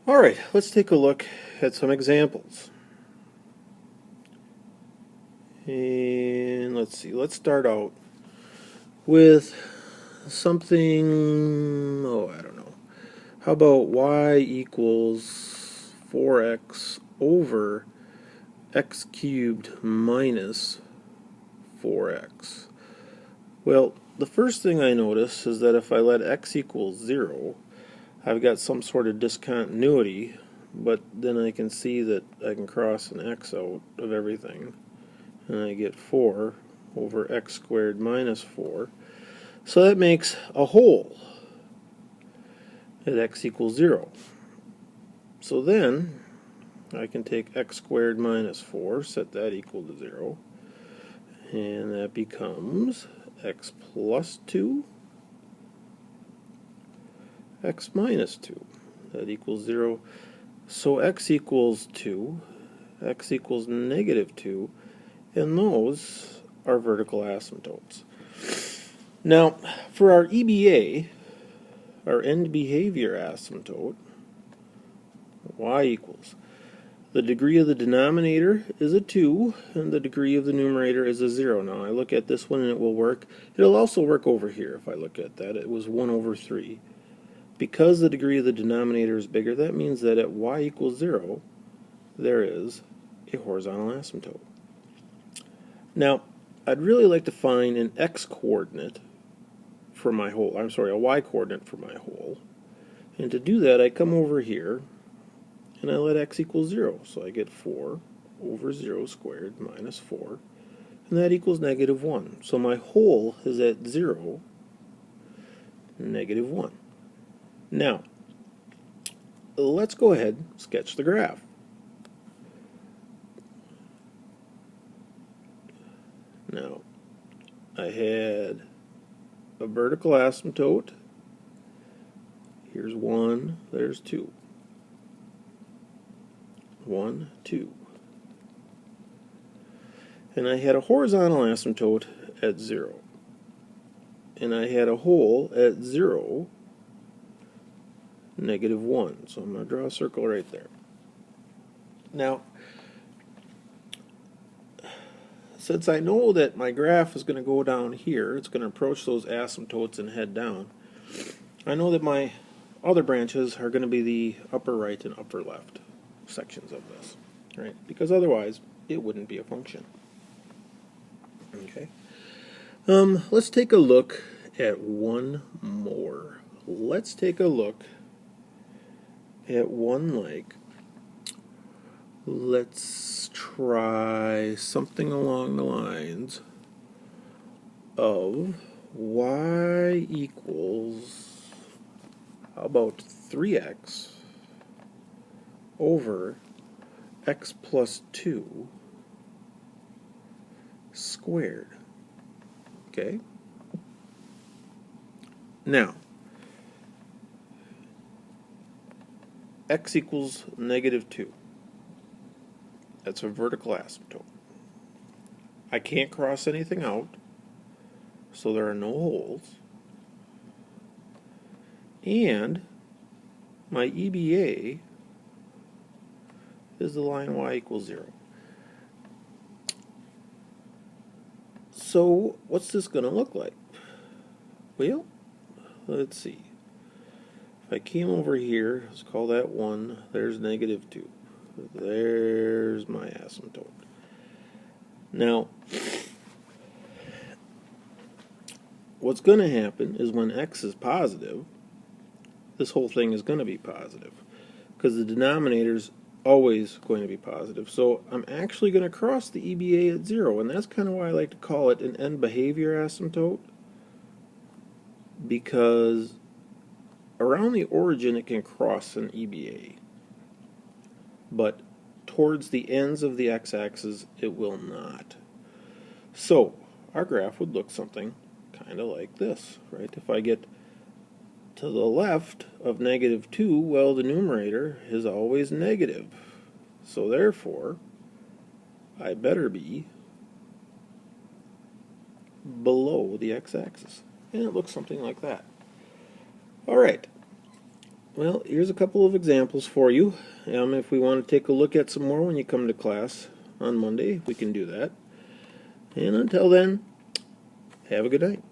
Alright, let's take a look at some examples. And let's see, let's start out with something, I don't know. How about y equals 4x over x cubed minus 4x? Well, the first thing I notice is that if I let x equal 0, I've got some sort of discontinuity, but then I can see that I can cross an x out of everything, and I get 4 over x squared minus 4. So that makes a hole at x equals 0. So then I can take x squared minus 4, set that equal to 0, and that becomes x plus 2, x minus 2. That equals 0. So x equals 2, x equals negative 2, and those are vertical asymptotes. Now, for our EBA, our end behavior asymptote, y equals, the degree of the denominator is a 2, and the degree of the numerator is a 0. Now, I look at this one and it will work. It'll also work over here if I look at that. It was 1 over 3. Because the degree of the denominator is bigger, that means that at y equals 0, there is a horizontal asymptote. Now, I'd really like to find an x-coordinate for my hole. I'm sorry, a y-coordinate for my hole. And to do that, I come over here, and I let x equal 0. So I get 4 over 0 squared minus 4, and that equals negative 1. So my hole is at 0, negative 1. Now, let's go ahead and sketch the graph. Now, I had a vertical asymptote. Here's 1, there's 2. 1, 2. And I had a horizontal asymptote at 0. And I had a hole at 0, negative 1. So I'm going to draw a circle right there. Now, since I know that my graph is going to go down here, it's going to approach those asymptotes and head down, I know that my other branches are going to be the upper right and upper left sections of this, right? Because otherwise, it wouldn't be a function. Okay. Let's take a look at one more. Let's take a look at one like, let's try something along the lines of y equals, how about 3x over x plus 2 squared. Okay? Now, x equals negative 2. That's a vertical asymptote. I can't cross anything out, so there are no holes. And my EBA is the line y equals 0. So, what's this going to look like? Well, let's see. If I came over here, let's call that 1, there's negative 2. There's my asymptote. Now, what's going to happen is when x is positive, this whole thing is going to be positive, because the denominator's always going to be positive. So I'm actually going to cross the EBA at 0, and that's kind of why I like to call it an end behavior asymptote, because around the origin it can cross an EBA, but towards the ends of the x-axis it will not. So our graph would look something kind of like this, right? If I get to the left of negative 2, well, the numerator is always negative. So therefore, I better be below the x-axis. And it looks something like that. All right. Well, here's a couple of examples for you. If we want to take a look at some more when you come to class on Monday, we can do that. And until then, have a good night.